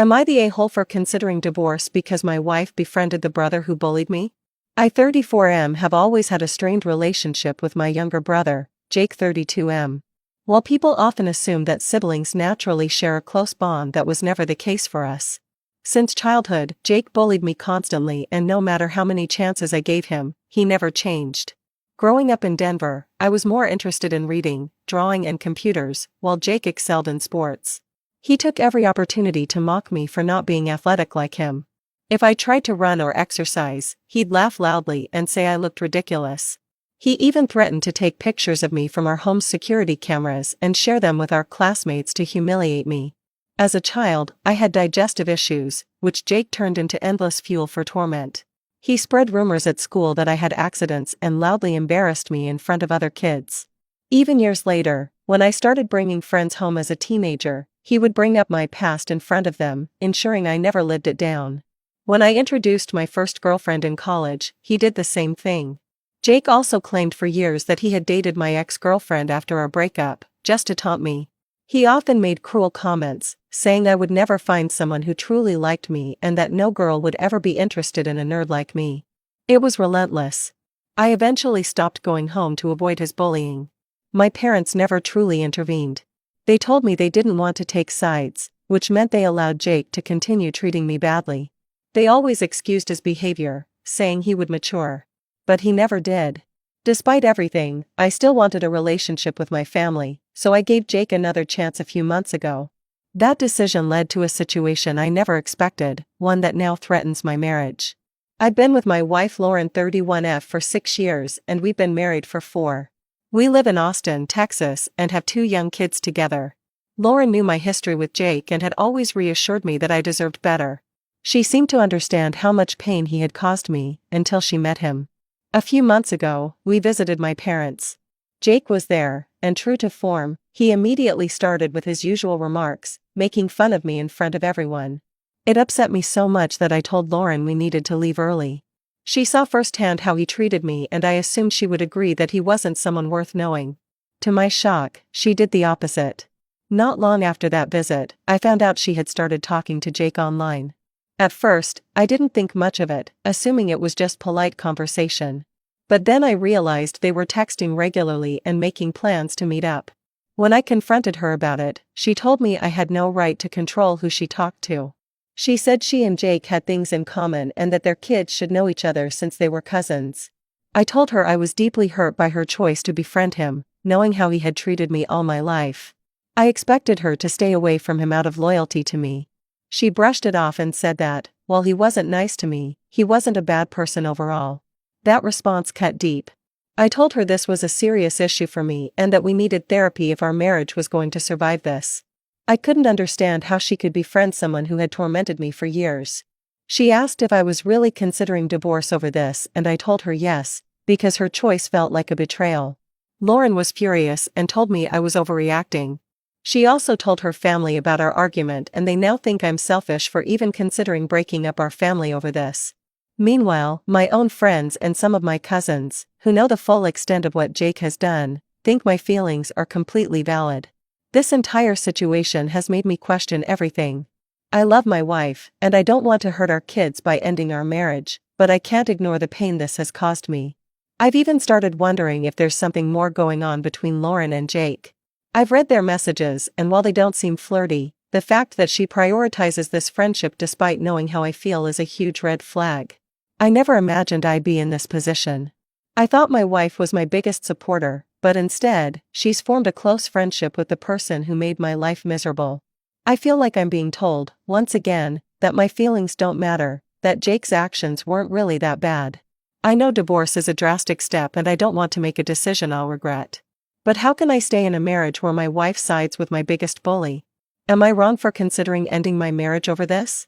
Am I the a-hole for considering divorce because my wife befriended the brother who bullied me? I 34M have always had a strained relationship with my younger brother, Jake 32M. While people often assume that siblings naturally share a close bond, that was never the case for us. Since childhood, Jake bullied me constantly, and no matter how many chances I gave him, he never changed. Growing up in Denver, I was more interested in reading, drawing and computers, while Jake excelled in sports. He took every opportunity to mock me for not being athletic like him. If I tried to run or exercise, he'd laugh loudly and say I looked ridiculous. He even threatened to take pictures of me from our home's security cameras and share them with our classmates to humiliate me. As a child, I had digestive issues, which Jake turned into endless fuel for torment. He spread rumors at school that I had accidents and loudly embarrassed me in front of other kids. Even years later, when I started bringing friends home as a teenager, he would bring up my past in front of them, ensuring I never lived it down. When I introduced my first girlfriend in college, he did the same thing. Jake also claimed for years that he had dated my ex-girlfriend after our breakup, just to taunt me. He often made cruel comments, saying I would never find someone who truly liked me and that no girl would ever be interested in a nerd like me. It was relentless. I eventually stopped going home to avoid his bullying. My parents never truly intervened. They told me they didn't want to take sides, which meant they allowed Jake to continue treating me badly. They always excused his behavior, saying he would mature. But he never did. Despite everything, I still wanted a relationship with my family, so I gave Jake another chance a few months ago. That decision led to a situation I never expected, one that now threatens my marriage. I've been with my wife Lauren 31F for 6 years and we've been married for 4. We live in Austin, Texas and have 2 young kids together. Lauren knew my history with Jake and had always reassured me that I deserved better. She seemed to understand how much pain he had caused me, until she met him. A few months ago, we visited my parents. Jake was there, and true to form, he immediately started with his usual remarks, making fun of me in front of everyone. It upset me so much that I told Lauren we needed to leave early. She saw firsthand how he treated me and I assumed she would agree that he wasn't someone worth knowing. To my shock, she did the opposite. Not long after that visit, I found out she had started talking to Jake online. At first, I didn't think much of it, assuming it was just polite conversation. But then I realized they were texting regularly and making plans to meet up. When I confronted her about it, she told me I had no right to control who she talked to. She said she and Jake had things in common and that their kids should know each other since they were cousins. I told her I was deeply hurt by her choice to befriend him, knowing how he had treated me all my life. I expected her to stay away from him out of loyalty to me. She brushed it off and said that, while he wasn't nice to me, he wasn't a bad person overall. That response cut deep. I told her this was a serious issue for me and that we needed therapy if our marriage was going to survive this. I couldn't understand how she could befriend someone who had tormented me for years. She asked if I was really considering divorce over this and I told her yes, because her choice felt like a betrayal. Lauren was furious and told me I was overreacting. She also told her family about our argument and they now think I'm selfish for even considering breaking up our family over this. Meanwhile, my own friends and some of my cousins, who know the full extent of what Jake has done, think my feelings are completely valid. This entire situation has made me question everything. I love my wife, and I don't want to hurt our kids by ending our marriage, but I can't ignore the pain this has caused me. I've even started wondering if there's something more going on between Lauren and Jake. I've read their messages and while they don't seem flirty, the fact that she prioritizes this friendship despite knowing how I feel is a huge red flag. I never imagined I'd be in this position. I thought my wife was my biggest supporter, but instead, she's formed a close friendship with the person who made my life miserable. I feel like I'm being told, once again, that my feelings don't matter, that Jake's actions weren't really that bad. I know divorce is a drastic step and I don't want to make a decision I'll regret. But how can I stay in a marriage where my wife sides with my biggest bully? Am I wrong for considering ending my marriage over this?